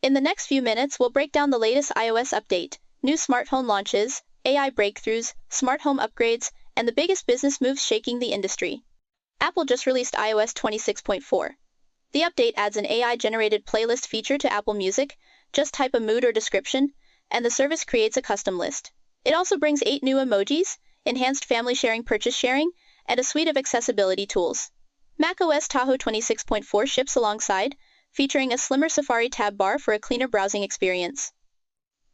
In the next few minutes, we'll break down the latest iOS update, new smartphone launches, AI breakthroughs, smart home upgrades, and the biggest business moves shaking the industry. Apple just released iOS 26.4. The update adds an AI-generated playlist feature to Apple Music. Just type a mood or description, and the service creates a custom list. It also brings 8 new emojis, enhanced family sharing, purchase sharing, and a suite of accessibility tools. macOS Tahoe 26.4 ships alongside, featuring a slimmer Safari tab bar for a cleaner browsing experience.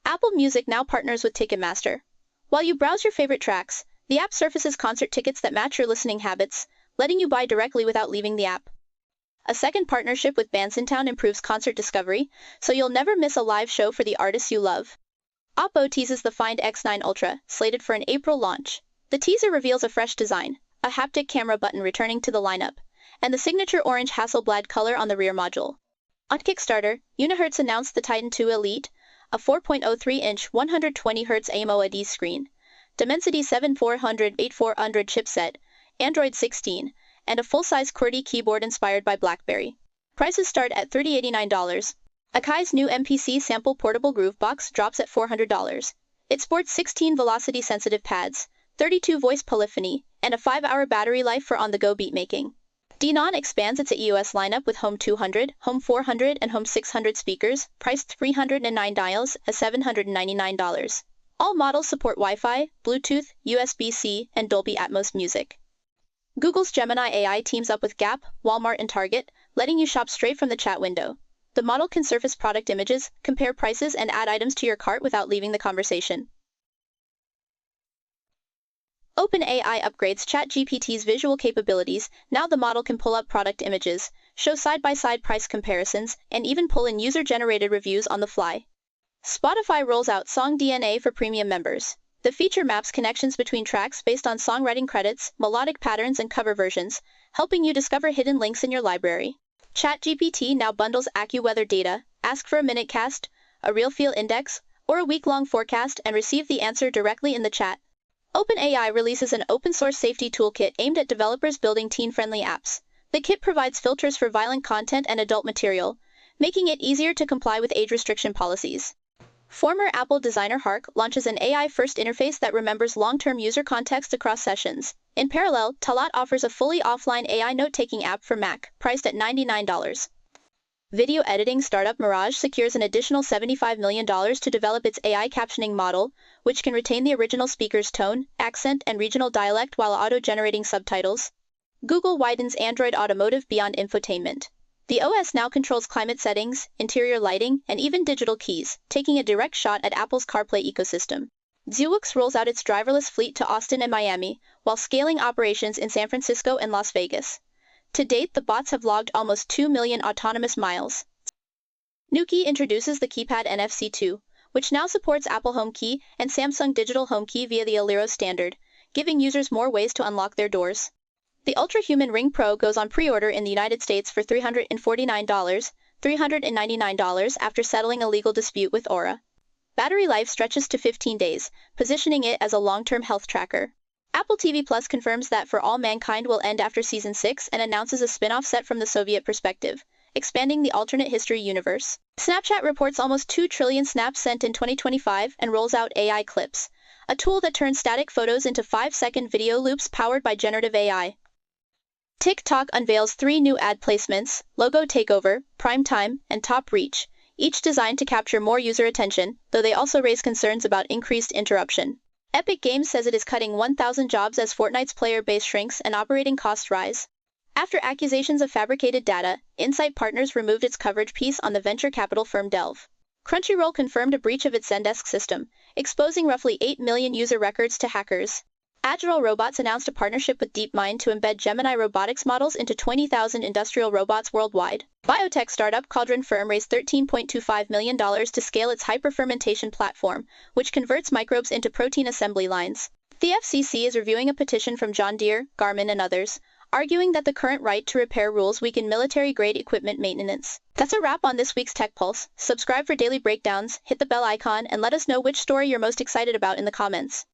Apple Music now partners with Ticketmaster. While you browse your favorite tracks, the app surfaces concert tickets that match your listening habits, letting you buy directly without leaving the app. A second partnership with Bandsintown improves concert discovery, so you'll never miss a live show for the artists you love. Oppo teases the Find X9 Ultra, slated for an April launch. The teaser reveals a fresh design, a haptic camera button returning to the lineup, and the signature orange Hasselblad color on the rear module. On Kickstarter, Unihertz announced the Titan II Elite, a 4.03-inch 120Hz AMOLED screen, Dimensity 7400-8400 chipset, Android 16, and a full-size QWERTY keyboard inspired by BlackBerry. Prices start at $389. Akai's new MPC sample portable groove box drops at $400. It sports 16 velocity-sensitive pads, 32 voice polyphony, and a 5-hour battery life for on-the-go beatmaking. Denon expands its EOS lineup with Home 200, Home 400, and Home 600 speakers, priced $309 at $799. All models support Wi-Fi, Bluetooth, USB-C, and Dolby Atmos music. Google's Gemini AI teams up with Gap, Walmart, and Target, letting you shop straight from the chat window. The model can surface product images, compare prices, and add items to your cart without leaving the conversation. OpenAI upgrades ChatGPT's visual capabilities. Now the model can pull up product images, show side-by-side price comparisons, and even pull in user-generated reviews on the fly. Spotify rolls out Song DNA for premium members. The feature maps connections between tracks based on songwriting credits, melodic patterns, and cover versions, helping you discover hidden links in your library. ChatGPT now bundles AccuWeather data, ask for a minutecast, a real feel index, or a week-long forecast and receive the answer directly in the chat. OpenAI releases an open-source safety toolkit aimed at developers building teen-friendly apps. The kit provides filters for violent content and adult material, making it easier to comply with age restriction policies. Former Apple designer Hark launches an AI-first interface that remembers long-term user context across sessions. In parallel, Talat offers a fully offline AI note-taking app for Mac, priced at $99. Video editing startup Mirage secures an additional $75 million to develop its AI captioning model, which can retain the original speaker's tone, accent, and regional dialect while auto-generating subtitles. Google widens Android Automotive beyond infotainment. The OS now controls climate settings, interior lighting, and even digital keys, taking a direct shot at Apple's CarPlay ecosystem. Zoox rolls out its driverless fleet to Austin and Miami, while scaling operations in San Francisco and Las Vegas. To date, the bots have logged almost 2 million autonomous miles. Nuki introduces the keypad NFC 2, which now supports Apple HomeKey and Samsung Digital HomeKey via the Aliro standard, giving users more ways to unlock their doors. The Ultra-Human Ring Pro goes on pre-order in the United States for $349, $399 after settling a legal dispute with Aura. Battery life stretches to 15 days, positioning it as a long-term health tracker. Apple TV Plus confirms that For All Mankind will end after Season 6 and announces a spin-off set from the Soviet perspective, expanding the alternate history universe. Snapchat reports almost 2 trillion snaps sent in 2025 and rolls out AI Clips, a tool that turns static photos into 5-second video loops powered by generative AI. TikTok unveils 3 new ad placements, Logo Takeover, Prime Time, and Top Reach, each designed to capture more user attention, though they also raise concerns about increased interruption. Epic Games says it is cutting 1,000 jobs as Fortnite's player base shrinks and operating costs rise. After accusations of fabricated data, Insight Partners removed its coverage piece on the venture capital firm Delve. Crunchyroll confirmed a breach of its Zendesk system, exposing roughly 8 million user records to hackers. Agile Robots announced a partnership with DeepMind to embed Gemini robotics models into 20,000 industrial robots worldwide. Biotech startup Cauldron Firm raised $13.25 million to scale its hyperfermentation platform, which converts microbes into protein assembly lines. The FCC is reviewing a petition from John Deere, Garmin, and others, arguing that the current right to repair rules weaken military-grade equipment maintenance. That's a wrap on this week's Tech Pulse. Subscribe for daily breakdowns, hit the bell icon, and let us know which story you're most excited about in the comments.